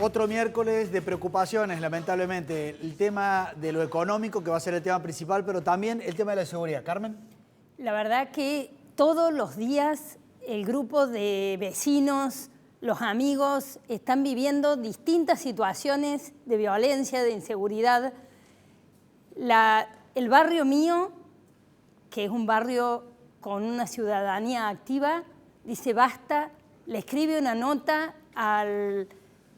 Otro miércoles de preocupaciones, lamentablemente. El tema de lo económico, que va a ser el tema principal, pero también el tema de la seguridad. Carmen. La verdad que todos los días el grupo de vecinos, los amigos, están viviendo distintas situaciones de violencia, de inseguridad. El barrio mío, que es un barrio con una ciudadanía activa, dice basta, le escribe una nota al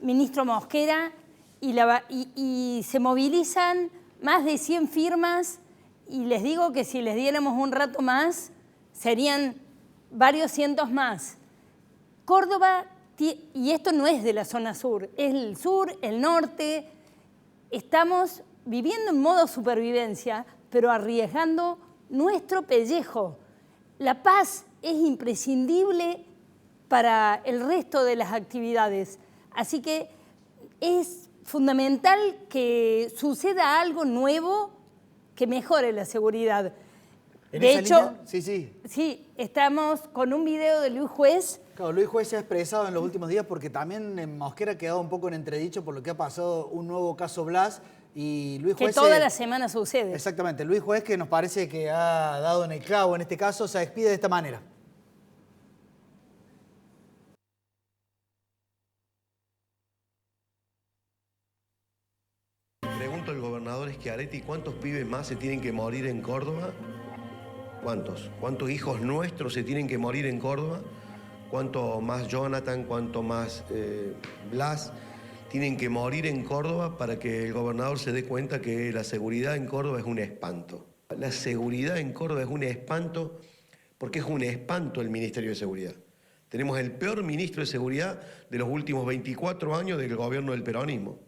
ministro Mosquera y se movilizan más de 100 firmas y les digo que si les diéramos un rato más serían varios cientos más. Córdoba, y esto no es de la zona sur, es el sur, el norte, estamos viviendo en modo supervivencia, pero arriesgando nuestro pellejo. La paz es imprescindible para el resto de las actividades. Así que es fundamental que suceda algo nuevo que mejore la seguridad. De hecho, sí, estamos con un video de Luis Juez. Claro, Luis Juez se ha expresado en los últimos días porque también en Mosquera ha quedado un poco en entredicho por lo que ha pasado un nuevo caso Blas. Y Luis Juez, que toda la semana sucede. Exactamente. Luis Juez, que nos parece que ha dado en el clavo en este caso, se despide de esta manera. Pregunto al gobernador Schiaretti, ¿cuántos pibes más se tienen que morir en Córdoba? ¿Cuántos? ¿Cuántos hijos nuestros se tienen que morir en Córdoba? ¿Cuánto más Jonathan, cuánto más Blas tienen que morir en Córdoba para que el gobernador se dé cuenta que la seguridad en Córdoba es un espanto? La seguridad en Córdoba es un espanto porque es un espanto el Ministerio de Seguridad. Tenemos el peor ministro de Seguridad de los últimos 24 años del gobierno del peronismo.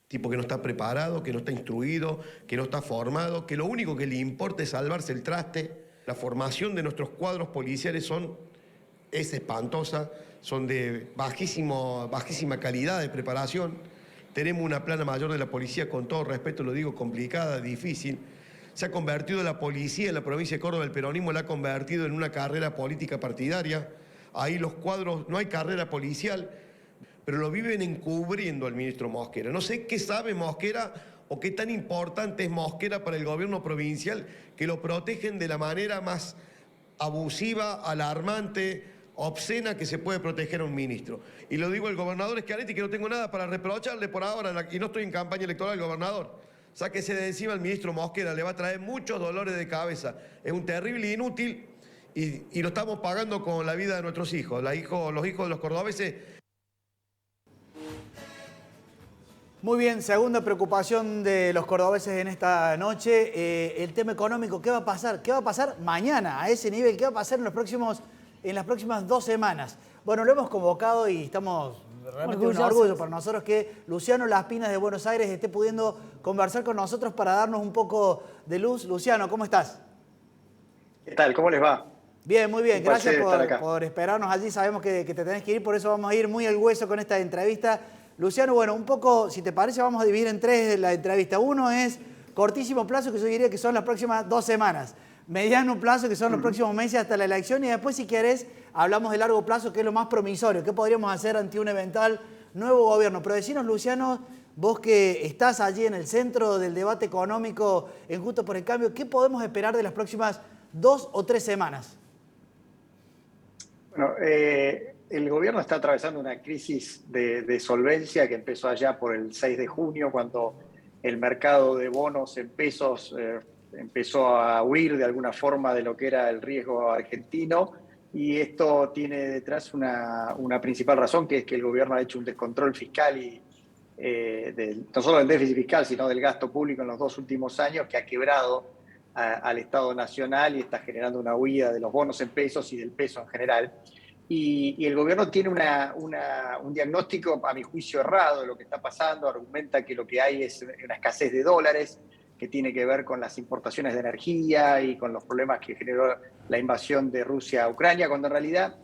Tipo que no está preparado, que no está instruido, que no está formado, que lo único que le importa es salvarse el traste. La formación de nuestros cuadros policiales es espantosa, son de bajísima calidad de preparación. Tenemos una plana mayor de la policía, con todo respeto lo digo, complicada, difícil. Se ha convertido la policía en la provincia de Córdoba, el peronismo la ha convertido en una carrera política partidaria. Ahí los cuadros, no hay carrera policial, pero lo viven encubriendo al ministro Mosquera. No sé qué sabe Mosquera o qué tan importante es Mosquera para el gobierno provincial que lo protegen de la manera más abusiva, alarmante, obscena que se puede proteger a un ministro. Y lo digo al gobernador Schiaretti, que no tengo nada para reprocharle por ahora, y no estoy en campaña electoral, gobernador. Sáquese de encima al ministro Mosquera, le va a traer muchos dolores de cabeza. Es un terrible inútil y lo estamos pagando con la vida de nuestros hijos, los hijos de los cordobeses. Muy bien, segunda preocupación de los cordobeses en esta noche, el tema económico. ¿Qué va a pasar? ¿Qué va a pasar mañana a ese nivel? ¿Qué va a pasar en las próximas 2 semanas? Bueno, lo hemos convocado y estamos realmente un orgullo para nosotros que Luciano Laspinas de Buenos Aires esté pudiendo conversar con nosotros para darnos un poco de luz. Luciano, ¿cómo estás? ¿Qué tal? ¿Cómo les va? Bien, muy bien. Gracias por esperarnos allí. Sabemos que te tenés que ir, por eso vamos a ir muy al hueso con esta entrevista. Luciano, bueno, un poco, si te parece, vamos a dividir en 3 la entrevista. Uno es cortísimo plazo, que yo diría que son las próximas 2 semanas. Mediano plazo, que son los próximos meses hasta la elección. Y después, si querés, hablamos de largo plazo, que es lo más promisorio. ¿Qué podríamos hacer ante un eventual nuevo gobierno? Pero decinos, Luciano, vos que estás allí en el centro del debate económico en Juntos por el Cambio, ¿qué podemos esperar de las próximas 2 o 3 semanas? Bueno, el gobierno está atravesando una crisis de solvencia que empezó allá por el 6 de junio, cuando el mercado de bonos en pesos empezó a huir de alguna forma de lo que era el riesgo argentino. Y esto tiene detrás una principal razón, que es que el gobierno ha hecho un descontrol fiscal no solo del déficit fiscal, sino del gasto público en los 2 últimos años, que ha quebrado al Estado Nacional y está generando una huida de los bonos en pesos y del peso en general. Y el gobierno tiene un diagnóstico, a mi juicio, errado de lo que está pasando. Argumenta que lo que hay es una escasez de dólares, que tiene que ver con las importaciones de energía y con los problemas que generó la invasión de Rusia a Ucrania, cuando en realidad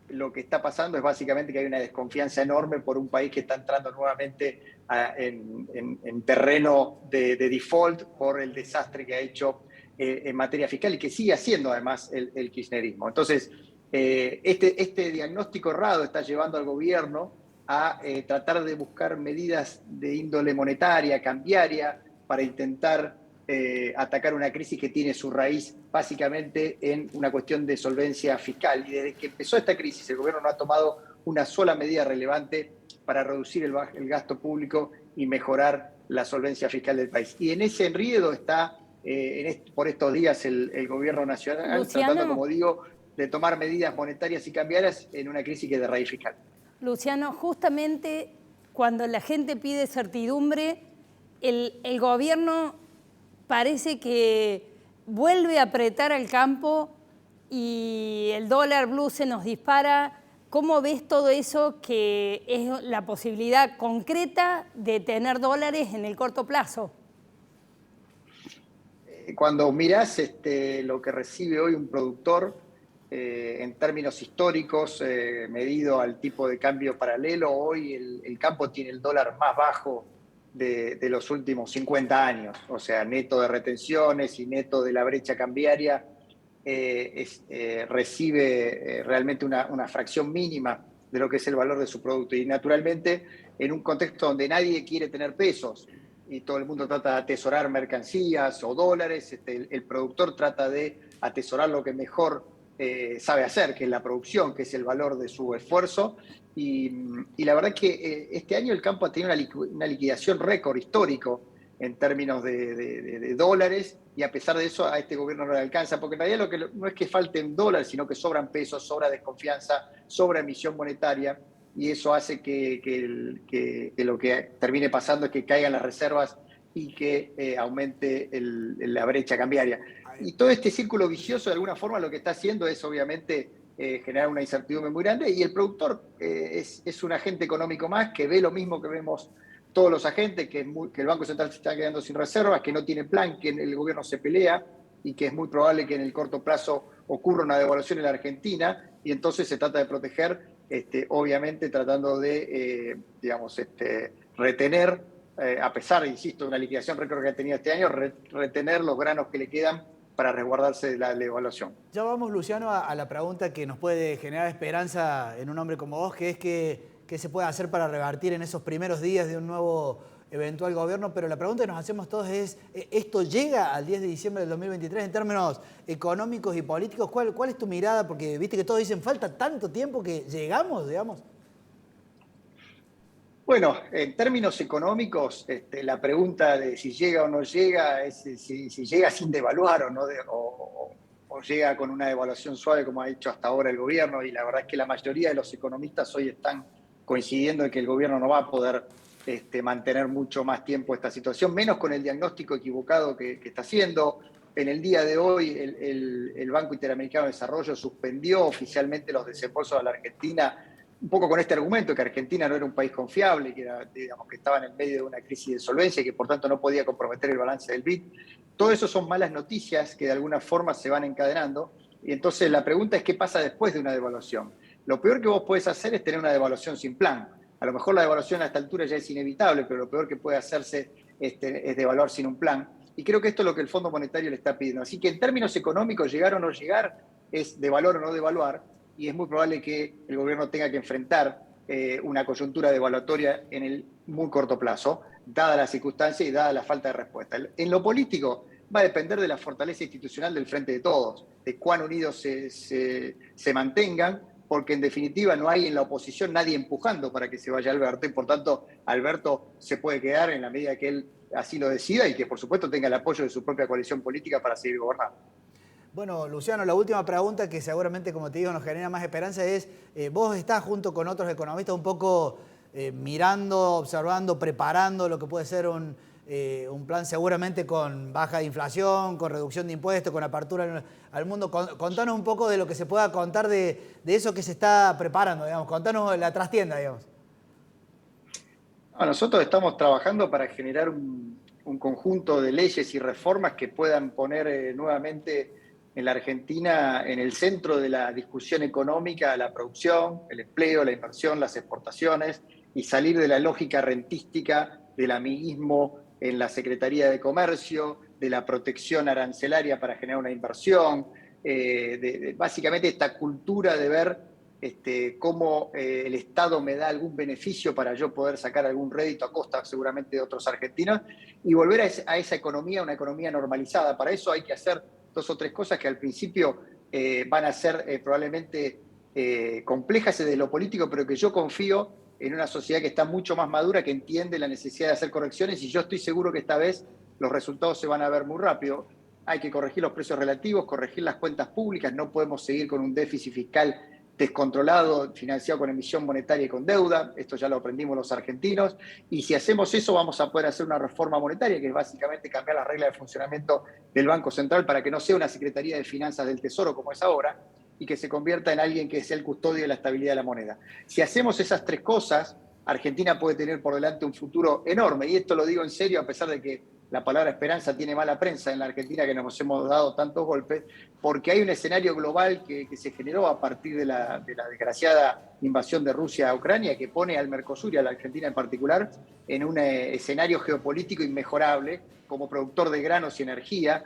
lo que está pasando es básicamente que hay una desconfianza enorme por un país que está entrando nuevamente en terreno de default por el desastre que ha hecho en materia fiscal y que sigue haciendo además el kirchnerismo. Entonces, este diagnóstico errado está llevando al gobierno a tratar de buscar medidas de índole monetaria, cambiaria, para intentar atacar una crisis que tiene su raíz básicamente en una cuestión de solvencia fiscal. Y desde que empezó esta crisis, el gobierno no ha tomado una sola medida relevante para reducir el gasto público y mejorar la solvencia fiscal del país. Y en ese enredo está, por estos días, el gobierno nacional Luciano, tratando, como digo, de tomar medidas monetarias y cambiarias en una crisis que es de raíz fiscal. Luciano, justamente cuando la gente pide certidumbre, el gobierno parece que vuelve a apretar al campo y el dólar blue se nos dispara. ¿Cómo ves todo eso que es la posibilidad concreta de tener dólares en el corto plazo? Cuando mirás lo que recibe hoy un productor en términos históricos, medido al tipo de cambio paralelo, hoy el campo tiene el dólar más bajo de los últimos 50 años, o sea, neto de retenciones y neto de la brecha cambiaria, recibe realmente una fracción mínima de lo que es el valor de su producto. Y naturalmente, en un contexto donde nadie quiere tener pesos y todo el mundo trata de atesorar mercancías o dólares, el productor trata de atesorar lo que mejor sabe hacer, que es la producción, que es el valor de su esfuerzo. Y la verdad que este año el campo ha tenido una liquidación récord histórico en términos de dólares, y a pesar de eso a este gobierno no le alcanza, porque en realidad no es que falten dólares, sino que sobran pesos, sobra desconfianza, sobra emisión monetaria, y eso hace que lo que termine pasando es que caigan las reservas y que aumente la brecha cambiaria. Y todo este círculo vicioso, de alguna forma, lo que está haciendo es obviamente generar una incertidumbre muy grande, y el productor es un agente económico más que ve lo mismo que vemos todos los agentes, que el Banco Central se está quedando sin reservas, que no tiene plan, que el gobierno se pelea y que es muy probable que en el corto plazo ocurra una devaluación en la Argentina, y entonces se trata de proteger, obviamente tratando de, retener, a pesar, insisto, de una liquidación récord que ha tenido este año, retener los granos que le quedan para resguardarse de la devaluación. Ya vamos, Luciano, a la pregunta que nos puede generar esperanza en un hombre como vos, que es qué se puede hacer para revertir en esos primeros días de un nuevo eventual gobierno. Pero la pregunta que nos hacemos todos es, ¿esto llega al 10 de diciembre del 2023 en términos económicos y políticos? ¿Cuál es tu mirada? Porque viste que todos dicen, falta tanto tiempo que llegamos, digamos. Bueno, en términos económicos, la pregunta de si llega o no llega es si llega sin devaluar o no, o llega con una devaluación suave como ha hecho hasta ahora el gobierno. Y la verdad es que la mayoría de los economistas hoy están coincidiendo en que el gobierno no va a poder mantener mucho más tiempo esta situación, menos con el diagnóstico equivocado que está haciendo. En el día de hoy, el Banco Interamericano de Desarrollo suspendió oficialmente los desembolsos a la Argentina, un poco con este argumento que Argentina no era un país confiable, que estaba en el medio de una crisis de solvencia y que por tanto no podía comprometer el balance del BID. Todo eso son malas noticias que de alguna forma se van encadenando. Y entonces la pregunta es, ¿qué pasa después de una devaluación? Lo peor que vos podés hacer es tener una devaluación sin plan. A lo mejor la devaluación a esta altura ya es inevitable, pero lo peor que puede hacerse es devaluar sin un plan. Y creo que esto es lo que el Fondo Monetario le está pidiendo. Así que en términos económicos, llegar o no llegar es devaluar o no devaluar, y es muy probable que el gobierno tenga que enfrentar una coyuntura devaluatoria en el muy corto plazo, dada la circunstancia y dada la falta de respuesta. En lo político va a depender de la fortaleza institucional del Frente de Todos, de cuán unidos se mantengan, porque en definitiva no hay en la oposición nadie empujando para que se vaya Alberto, y por tanto Alberto se puede quedar en la medida que él así lo decida y que por supuesto tenga el apoyo de su propia coalición política para seguir gobernando. Bueno, Luciano, la última pregunta que seguramente, como te digo, nos genera más esperanza es, vos estás junto con otros economistas un poco mirando, observando, preparando lo que puede ser un plan seguramente con baja de inflación, con reducción de impuestos, con apertura al mundo. Contanos un poco de lo que se pueda contar de eso que se está preparando, digamos. Contanos la trastienda, digamos. Nosotros estamos trabajando para generar un conjunto de leyes y reformas que puedan poner nuevamente en la Argentina en el centro de la discusión económica la producción, el empleo, la inversión, las exportaciones, y salir de la lógica rentística del amiguismo en la Secretaría de Comercio, de la protección arancelaria para generar una inversión, básicamente esta cultura de ver cómo el Estado me da algún beneficio para yo poder sacar algún rédito a costa seguramente de otros argentinos, y volver a esa economía, una economía normalizada. Para eso hay que hacer 2 o 3 cosas que al principio van a ser probablemente complejas desde lo político, pero que yo confío en una sociedad que está mucho más madura, que entiende la necesidad de hacer correcciones, y yo estoy seguro que esta vez los resultados se van a ver muy rápido. Hay que corregir los precios relativos, corregir las cuentas públicas, no podemos seguir con un déficit fiscal descontrolado, financiado con emisión monetaria y con deuda. Esto ya lo aprendimos los argentinos. Y si hacemos eso, vamos a poder hacer una reforma monetaria, que es básicamente cambiar las reglas de funcionamiento del Banco Central para que no sea una Secretaría de Finanzas del Tesoro como es ahora, y que se convierta en alguien que sea el custodio de la estabilidad de la moneda. Si hacemos esas 3 cosas, Argentina puede tener por delante un futuro enorme. Y esto lo digo en serio, a pesar de que la palabra esperanza tiene mala prensa en la Argentina, que nos hemos dado tantos golpes, porque hay un escenario global que se generó a partir de la desgraciada invasión de Rusia a Ucrania, que pone al Mercosur y a la Argentina en particular en un escenario geopolítico inmejorable como productor de granos y energía,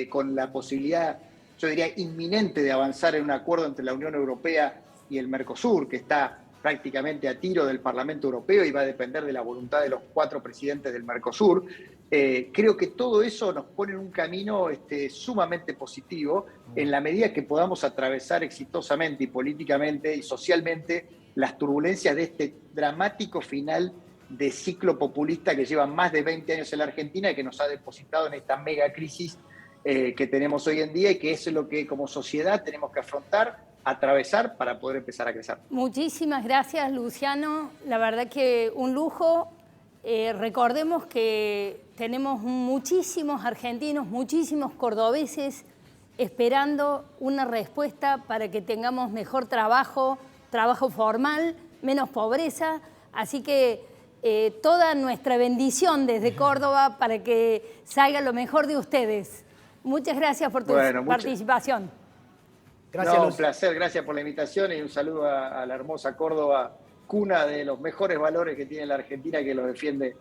con la posibilidad, yo diría, inminente de avanzar en un acuerdo entre la Unión Europea y el Mercosur, que está prácticamente a tiro del Parlamento Europeo y va a depender de la voluntad de los 4 presidentes del Mercosur. Creo que todo eso nos pone en un camino sumamente positivo en la medida que podamos atravesar exitosamente y políticamente y socialmente las turbulencias de este dramático final de ciclo populista que lleva más de 20 años en la Argentina y que nos ha depositado en esta mega crisis que tenemos hoy en día, y que eso es lo que como sociedad tenemos que afrontar, atravesar para poder empezar a crecer. Muchísimas gracias, Luciano. La verdad que un lujo. Recordemos que tenemos muchísimos argentinos, muchísimos cordobeses esperando una respuesta para que tengamos mejor trabajo, trabajo formal, menos pobreza. Así que toda nuestra bendición desde Córdoba para que salga lo mejor de ustedes. Muchas gracias por tu participación. Gracias, un placer, gracias por la invitación y un saludo a la hermosa Córdoba, cuna de los mejores valores que tiene la Argentina, que los defiende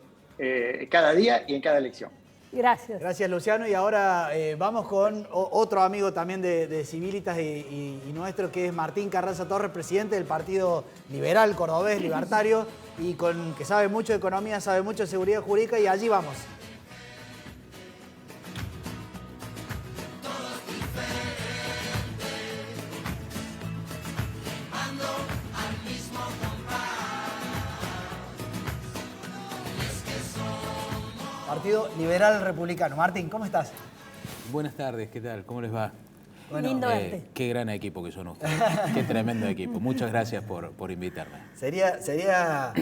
cada día y en cada elección. Gracias. Gracias, Luciano. Y ahora vamos con otro amigo también de Civilitas y nuestro, que es Martín Carranza Torres, presidente del Partido Liberal Cordobés Libertario, y que sabe mucho de economía, sabe mucho de seguridad jurídica, y allí vamos. Partido Liberal Republicano. Martín, ¿cómo estás? Buenas tardes, ¿qué tal? ¿Cómo les va? Bueno, lindo verte. Qué gran equipo que son ustedes. Qué tremendo equipo. Muchas gracias por invitarme. Sería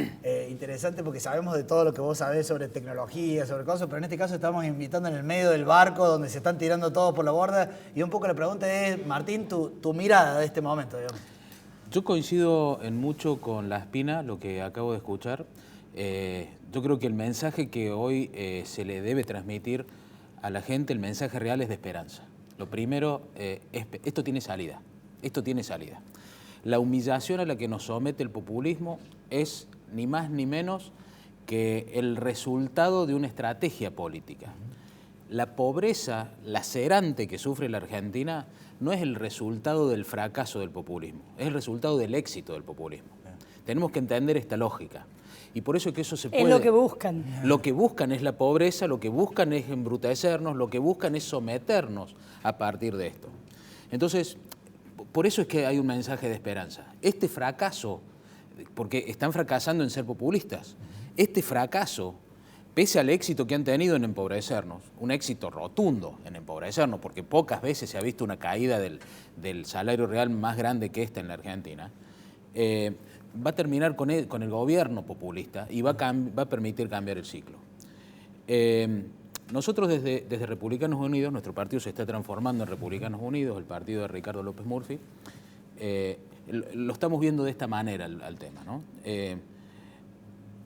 interesante, porque sabemos de todo lo que vos sabés sobre tecnología, sobre cosas, pero en este caso estamos invitando en el medio del barco donde se están tirando todos por la borda, y un poco la pregunta es, Martín, tu mirada de este momento, digamos. Yo coincido en mucho con La Espina, lo que acabo de escuchar. Yo creo que el mensaje que hoy se le debe transmitir a la gente, el mensaje real es de esperanza. Lo primero, esto tiene salida, La humillación a la que nos somete el populismo es ni más ni menos que el resultado de una estrategia política. La pobreza lacerante que sufre la Argentina no es el resultado del fracaso del populismo, es el resultado del éxito del populismo. Tenemos que entender esta lógica. Y por eso es que eso se puede... Es lo que buscan. Lo que buscan es la pobreza, lo que buscan es embrutecernos, lo que buscan es someternos a partir de esto. Entonces, por eso es que hay un mensaje de esperanza. Este fracaso, porque están fracasando en ser populistas, este fracaso, pese al éxito que han tenido en empobrecernos, un éxito rotundo en empobrecernos, porque pocas veces se ha visto una caída del salario real más grande que esta en la Argentina, va a terminar con el gobierno populista y va a permitir cambiar el ciclo. Nosotros desde Republicanos Unidos, nuestro partido se está transformando en Republicanos Unidos, el partido de Ricardo López Murphy, lo estamos viendo de esta manera al tema, ¿no?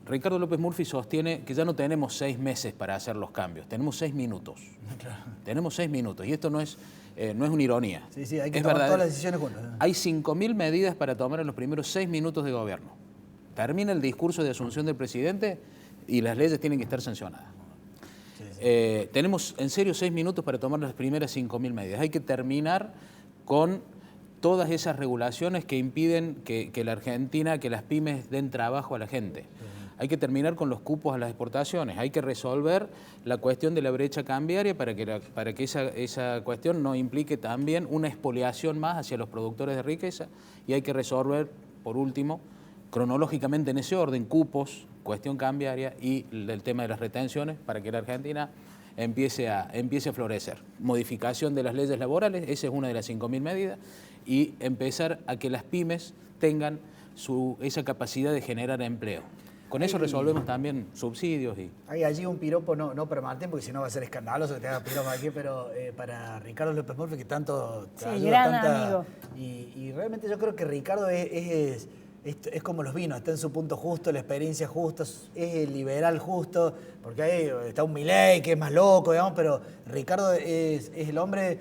Ricardo López Murphy sostiene que ya no tenemos 6 meses para hacer los cambios, tenemos 6 minutos. Tenemos 6 minutos, y esto no es una ironía. Sí, hay que tomar todas las decisiones juntas. Hay 5.000 medidas para tomar en los primeros 6 minutos de gobierno. Termina el discurso de asunción del presidente y las leyes tienen que estar sancionadas. Tenemos en serio 6 minutos para tomar las primeras 5.000 medidas. Hay que terminar con todas esas regulaciones que impiden que la Argentina, que las pymes den trabajo a la gente. Hay que terminar con los cupos a las exportaciones, hay que resolver la cuestión de la brecha cambiaria para que esa cuestión no implique también una expoliación más hacia los productores de riqueza, y hay que resolver, por último, cronológicamente en ese orden, cupos, cuestión cambiaria y el tema de las retenciones para que la Argentina empiece a florecer. Modificación de las leyes laborales, esa es una de las 5.000 medidas, y empezar a que las pymes tengan esa capacidad de generar empleo. Con eso resolvemos también subsidios. Hay allí un piropo, no para Martín, porque si no va a ser escandaloso que te haga piropo aquí, pero para Ricardo López Murphy, que tanto te ayuda, gran amigo. Y realmente yo creo que Ricardo es como los vinos, está en su punto justo, la experiencia justa, es el liberal justo, porque ahí está un Milei que es más loco, digamos, pero Ricardo es el hombre.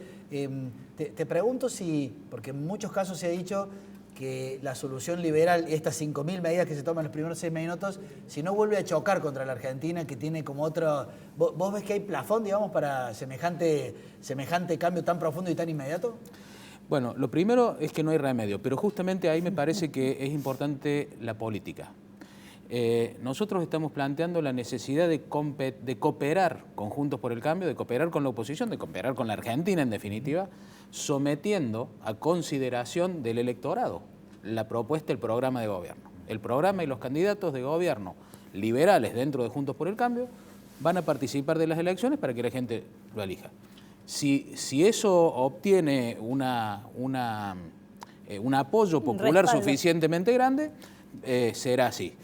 Te pregunto si, porque en muchos casos se ha dicho que la solución liberal, estas 5.000 medidas que se toman en los primeros 6 minutos, si no vuelve a chocar contra la Argentina, que tiene como otro... ¿Vos ves que hay plafón, digamos, para semejante cambio tan profundo y tan inmediato? Bueno, lo primero es que no hay remedio, pero justamente ahí me parece que es importante la política. Nosotros estamos planteando la necesidad de cooperar con Juntos por el Cambio, de cooperar con la oposición, de cooperar con la Argentina en definitiva, sometiendo a consideración del electorado la propuesta del programa de gobierno. El programa y los candidatos de gobierno liberales dentro de Juntos por el Cambio van a participar de las elecciones para que la gente lo elija. Si eso obtiene un apoyo popular suficientemente grande, será así.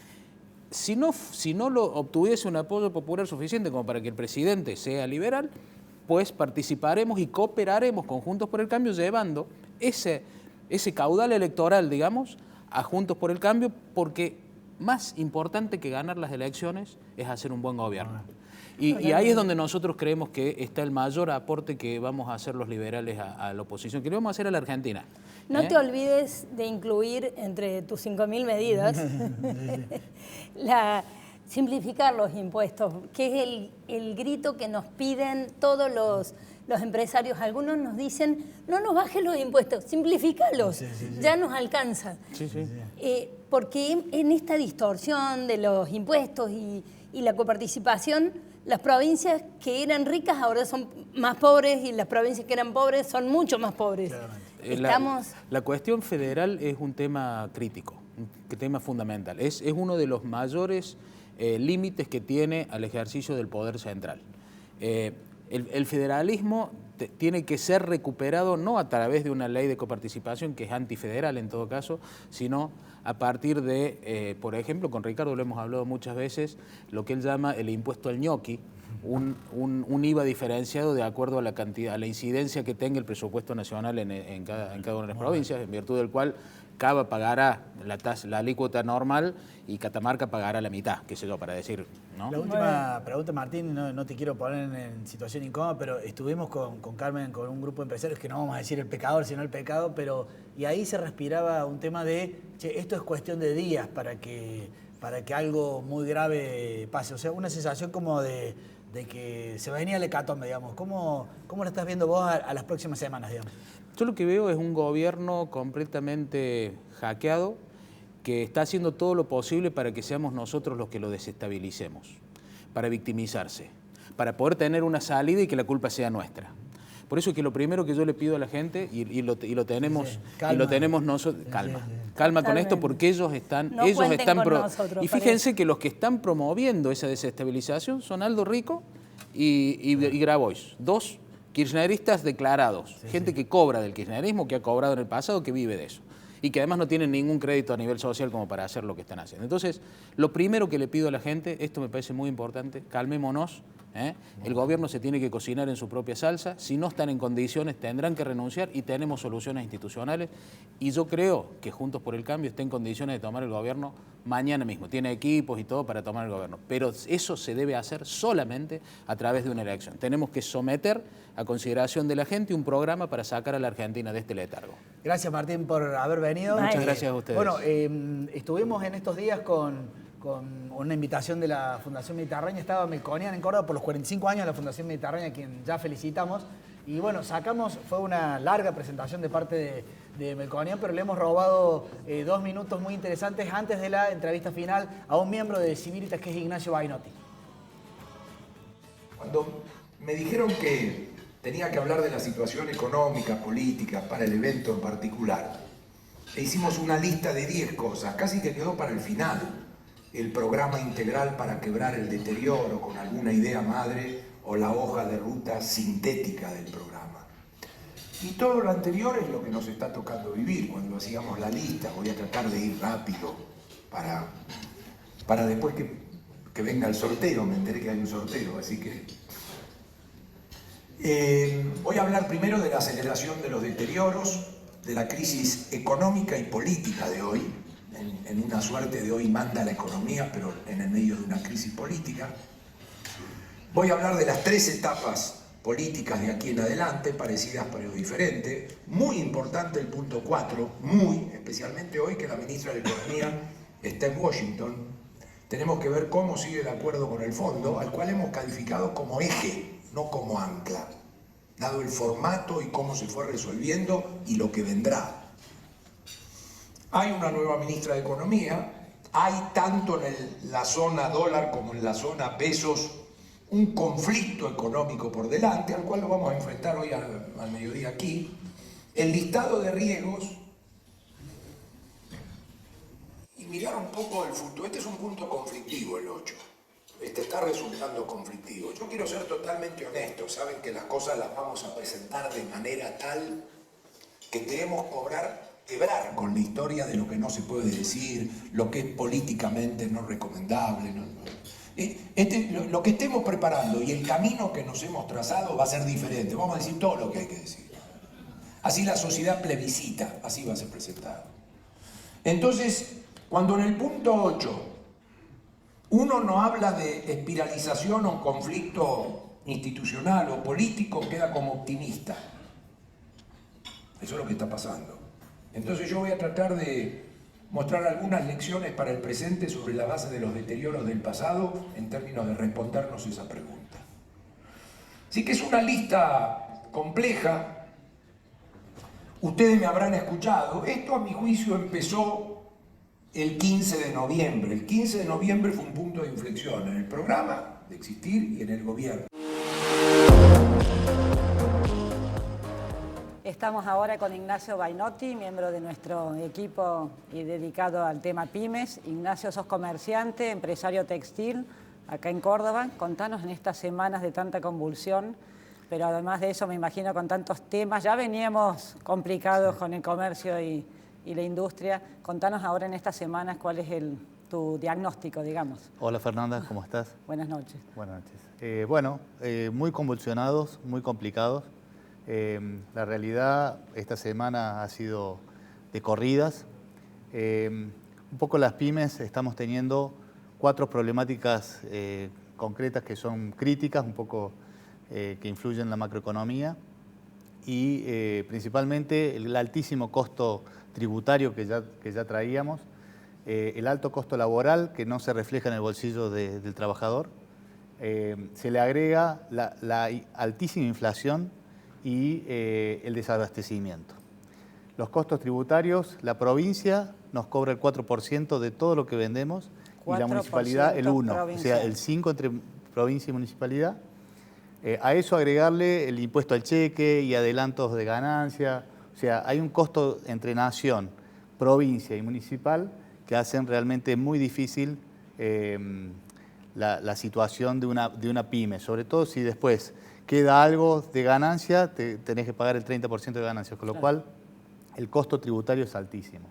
Si no lo obtuviese un apoyo popular suficiente como para que el presidente sea liberal, pues participaremos y cooperaremos con Juntos por el Cambio llevando ese caudal electoral, digamos, a Juntos por el Cambio, porque más importante que ganar las elecciones es hacer un buen gobierno. Y ahí es donde nosotros creemos que está el mayor aporte que vamos a hacer los liberales a la oposición, que le vamos a hacer a la Argentina. No te olvides de incluir entre tus 5.000 medidas simplificar los impuestos, que es el grito que nos piden todos los empresarios. Algunos nos dicen, no nos bajes los impuestos, simplifícalos, ya nos alcanza. Porque en esta distorsión de los impuestos y la coparticipación, las provincias que eran ricas ahora son más pobres y las provincias que eran pobres son mucho más pobres. La cuestión federal es un tema crítico, un tema fundamental. Es uno de los mayores límites que tiene al ejercicio del poder central. El federalismo tiene que ser recuperado no a través de una ley de coparticipación que es antifederal en todo caso, sino a partir de, por ejemplo, con Ricardo lo hemos hablado muchas veces, lo que él llama el impuesto al ñoqui, un IVA diferenciado de acuerdo a la cantidad, a la incidencia que tenga el presupuesto nacional en cada una de las provincias, en virtud del cual Cava pagará la alícuota normal y Catamarca pagará la mitad, qué sé yo, para decir, ¿no? La última pregunta, Martín, no te quiero poner en situación incómoda, pero estuvimos con Carmen, con un grupo de empresarios, que no vamos a decir el pecador, sino el pecado, y ahí se respiraba un tema de, che, esto es cuestión de días para que algo muy grave pase. O sea, una sensación como de que se venía el hecatombe, digamos. ¿Cómo lo estás viendo vos a las próximas semanas, digamos? Yo lo que veo es un gobierno completamente hackeado que está haciendo todo lo posible para que seamos nosotros los que lo desestabilicemos, para victimizarse, para poder tener una salida y que la culpa sea nuestra. Por eso es que lo primero que yo le pido a la gente, y lo tenemos nosotros, calma con esto, porque ellos están y fíjense que los que están promoviendo esa desestabilización son Aldo Rico y Grabois, dos kirchneristas declarados, gente que cobra del kirchnerismo, que ha cobrado en el pasado, que vive de eso, y que además no tienen ningún crédito a nivel social como para hacer lo que están haciendo. Entonces, lo primero que le pido a la gente, esto me parece muy importante, calmémonos. El gobierno se tiene que cocinar en su propia salsa, si no están en condiciones tendrán que renunciar y tenemos soluciones institucionales y yo creo que Juntos por el Cambio está en condiciones de tomar el gobierno mañana mismo, tiene equipos y todo para tomar el gobierno, pero eso se debe hacer solamente a través de una elección. Tenemos que someter a consideración de la gente un programa para sacar a la Argentina de este letargo. Gracias, Martín, por haber venido. Muchas gracias a ustedes. Bueno, estuvimos en estos días con una invitación de la Fundación Mediterránea, estaba Melconian en Córdoba por los 45 años de la Fundación Mediterránea, a quien ya felicitamos. Y bueno, fue una larga presentación de parte de Melconian, pero le hemos robado 2 minutos muy interesantes antes de la entrevista final a un miembro de Civiritas, que es Ignacio Bainotti. Cuando me dijeron que tenía que hablar de la situación económica, política, para el evento en particular, e hicimos una lista de 10 cosas, casi que quedó para el final, el programa integral para quebrar el deterioro con alguna idea madre o la hoja de ruta sintética del programa. Y todo lo anterior es lo que nos está tocando vivir cuando hacíamos la lista. Voy a tratar de ir rápido para después que venga el sorteo. Me enteré que hay un sorteo, así que... voy a hablar primero de la aceleración de los deterioros, de la crisis económica y política de hoy. En una suerte de hoy manda la economía, pero en el medio de una crisis política. Voy a hablar de las 3 etapas políticas de aquí en adelante, parecidas pero diferentes. Muy importante el punto 4, especialmente hoy que la ministra de Economía está en Washington. Tenemos que ver cómo sigue el acuerdo con el fondo, al cual hemos calificado como eje, no como ancla, dado el formato y cómo se fue resolviendo y lo que vendrá. Hay una nueva ministra de Economía, hay tanto en la zona dólar como en la zona pesos un conflicto económico por delante, al cual lo vamos a enfrentar hoy al mediodía aquí. El listado de riesgos, y mirar un poco el futuro. Este es un punto conflictivo, el 8. Este está resultando conflictivo. Yo quiero ser totalmente honesto, saben que las cosas las vamos a presentar de manera tal que queremos quebrar con la historia de lo que no se puede decir, lo que es políticamente no recomendable. Lo que estemos preparando y el camino que nos hemos trazado va a ser diferente. Vamos a decir todo lo que hay que decir. Así la sociedad plebiscita, así va a ser presentado. Entonces, cuando en el punto 8 uno no habla de espiralización o conflicto institucional o político, queda como optimista. Eso es lo que está pasando. Entonces yo voy a tratar de mostrar algunas lecciones para el presente sobre la base de los deterioros del pasado en términos de respondernos esa pregunta. Así que es una lista compleja. Ustedes me habrán escuchado. Esto, a mi juicio, empezó el 15 de noviembre. El 15 de noviembre fue un punto de inflexión en el programa de Existir y en el gobierno. Estamos ahora con Ignacio Bainotti, miembro de nuestro equipo y dedicado al tema pymes. Ignacio, sos comerciante, empresario textil acá en Córdoba. Contanos en estas semanas de tanta convulsión, pero además de eso me imagino con tantos temas. Ya veníamos complicados con el comercio y la industria. Contanos ahora en estas semanas cuál es tu diagnóstico, digamos. Hola Fernanda, ¿cómo estás? Buenas noches. Buenas noches. Muy convulsionados, muy complicados. La realidad esta semana ha sido de corridas. Un poco las pymes estamos teniendo 4 problemáticas concretas que son críticas, un poco que influyen en la macroeconomía y principalmente el altísimo costo tributario que ya traíamos, el alto costo laboral que no se refleja en el bolsillo del trabajador, se le agrega la altísima inflación y el desabastecimiento. Los costos tributarios, la provincia nos cobra el 4% de todo lo que vendemos y la municipalidad el 1%, o sea, el 5% entre provincia y municipalidad. A eso agregarle el impuesto al cheque y adelantos de ganancia, o sea, hay un costo entre nación, provincia y municipal que hacen realmente muy difícil la situación de una pyme, sobre todo si después queda algo de ganancia, tenés que pagar el 30% de ganancia, con lo cual el costo tributario es altísimo.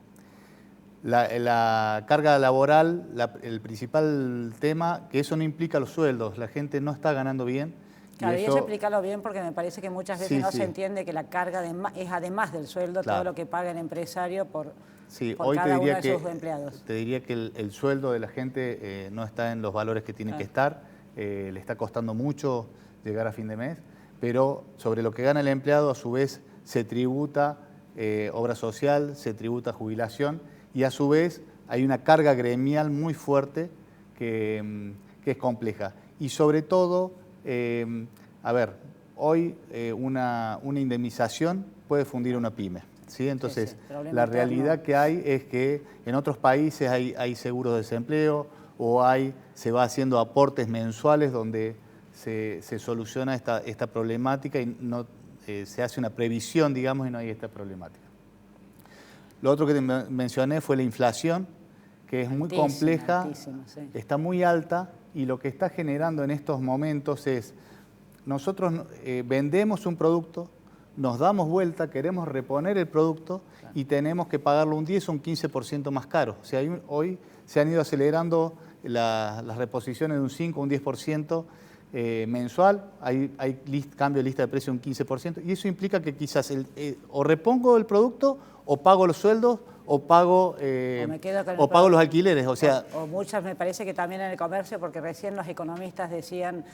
La carga laboral, el principal tema, que eso no implica los sueldos, la gente no está ganando bien. Claro, y eso explícalo bien porque me parece que muchas veces no se entiende que la carga es además del sueldo, claro, todo lo que paga el empresario por hoy cada uno de sus empleados. Te diría que el sueldo de la gente no está en los valores que tiene que estar, le está costando mucho llegar a fin de mes, pero sobre lo que gana el empleado a su vez se tributa obra social, se tributa jubilación y a su vez hay una carga gremial muy fuerte que es compleja. Y sobre todo, hoy una indemnización puede fundir una pyme. ¿sí? Entonces, Sí, problema la interno. realidad que hay es que en otros países hay seguros de desempleo o se va haciendo aportes mensuales donde se soluciona esta problemática y no, se hace una previsión, digamos, y no hay esta problemática. Lo otro que te mencioné fue la inflación, que es muy compleja, altísima, sí. está muy alta y lo que está generando en estos momentos es, nosotros vendemos un producto, nos damos vuelta, queremos reponer el producto y tenemos que pagarlo un 10 o un 15% más caro. O sea, hoy se han ido acelerando las reposiciones de un 5 o un 10% mensual, hay cambio de lista de precio de un 15%, y eso implica que quizás o repongo el producto o pago los sueldos o pago, pago los alquileres. O sea, o muchas, me parece que también en el comercio, porque recién los economistas decían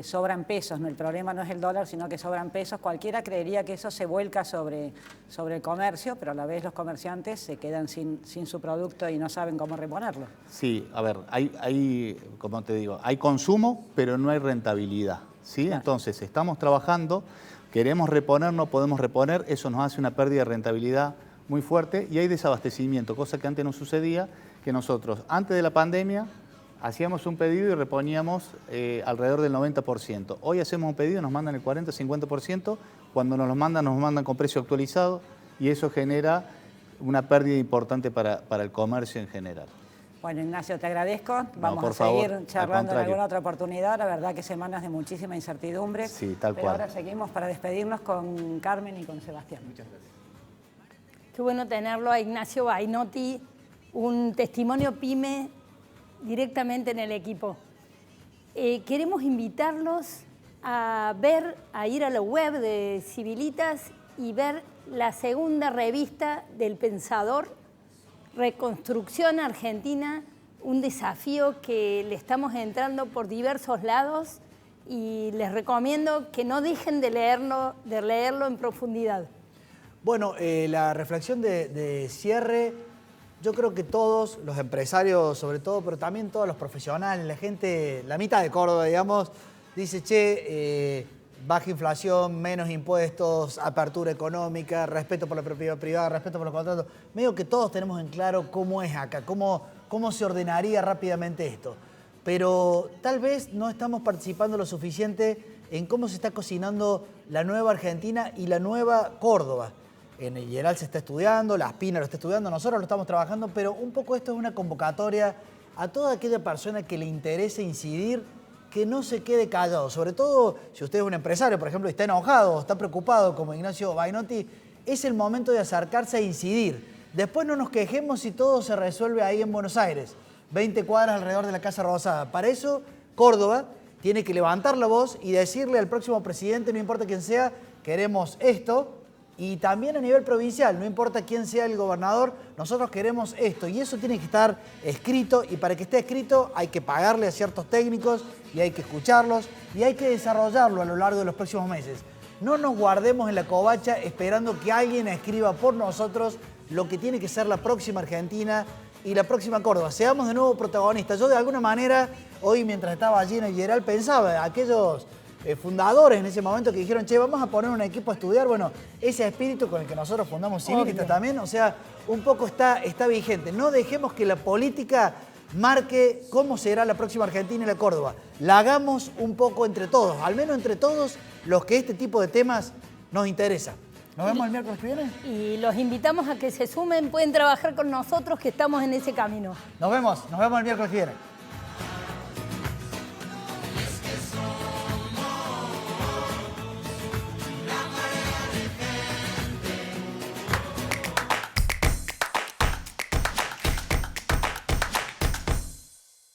sobran pesos, ¿no? El problema no es el dólar, sino que sobran pesos. Cualquiera creería que eso se vuelca sobre el comercio, pero a la vez los comerciantes se quedan sin su producto y no saben cómo reponerlo. Sí, a ver, hay, como te digo, hay consumo, pero no hay rentabilidad, ¿sí? Claro. Entonces, estamos trabajando, queremos reponer, no podemos reponer, eso nos hace una pérdida de rentabilidad muy fuerte y hay desabastecimiento, cosa que antes no sucedía, que nosotros, antes de la pandemia, hacíamos un pedido y reponíamos alrededor del 90%. Hoy hacemos un pedido, nos mandan el 40-50%, cuando nos mandan con precio actualizado y eso genera una pérdida importante para el comercio en general. Bueno, Ignacio, te agradezco. Vamos por a seguir favor, charlando en alguna otra oportunidad. La verdad que semanas de muchísima incertidumbre. Sí, tal pero cual. Ahora seguimos para despedirnos con Carmen y con Sebastián. Muchas gracias. Qué bueno tenerlo a Ignacio Bainotti, un testimonio PYME directamente en el equipo. Queremos invitarlos a ir a la web de Civilitas y ver la segunda revista del Pensador, Reconstrucción Argentina, un desafío que le estamos entrando por diversos lados y les recomiendo que no dejen de leerlo en profundidad. Bueno, la reflexión de cierre, yo creo que todos, los empresarios sobre todo, pero también todos los profesionales, la gente, la mitad de Córdoba, digamos, dice, che, baja inflación, menos impuestos, apertura económica, respeto por la propiedad privada, respeto por los contratos. Medio que todos tenemos en claro cómo es acá, cómo se ordenaría rápidamente esto. Pero tal vez no estamos participando lo suficiente en cómo se está cocinando la nueva Argentina y la nueva Córdoba. En el Yeral se está estudiando, la Espina lo está estudiando, nosotros lo estamos trabajando, pero un poco esto es una convocatoria a toda aquella persona que le interese incidir, que no se quede callado. Sobre todo si usted es un empresario, por ejemplo, y está enojado o está preocupado, como Ignacio Bainotti, es el momento de acercarse a incidir. Después no nos quejemos si todo se resuelve ahí en Buenos Aires, 20 cuadras alrededor de la Casa Rosada. Para eso, Córdoba tiene que levantar la voz y decirle al próximo presidente, no importa quién sea, queremos esto. Y también a nivel provincial, no importa quién sea el gobernador, nosotros queremos esto. Y eso tiene que estar escrito, y para que esté escrito hay que pagarle a ciertos técnicos y hay que escucharlos y hay que desarrollarlo a lo largo de los próximos meses. No nos guardemos en la covacha esperando que alguien escriba por nosotros lo que tiene que ser la próxima Argentina y la próxima Córdoba. Seamos de nuevo protagonistas. Yo de alguna manera, hoy mientras estaba allí en el Yeral, pensaba aquellos fundadores en ese momento que dijeron, che, vamos a poner un equipo a estudiar. Bueno, ese espíritu con el que nosotros fundamos Civilitas también, o sea, un poco está vigente. No dejemos que la política marque cómo será la próxima Argentina y la Córdoba. La hagamos un poco entre todos, al menos entre todos los que este tipo de temas nos interesa. ¿Nos vemos el miércoles que viene? Y los invitamos a que se sumen, pueden trabajar con nosotros que estamos en ese camino. Nos vemos el miércoles que viene.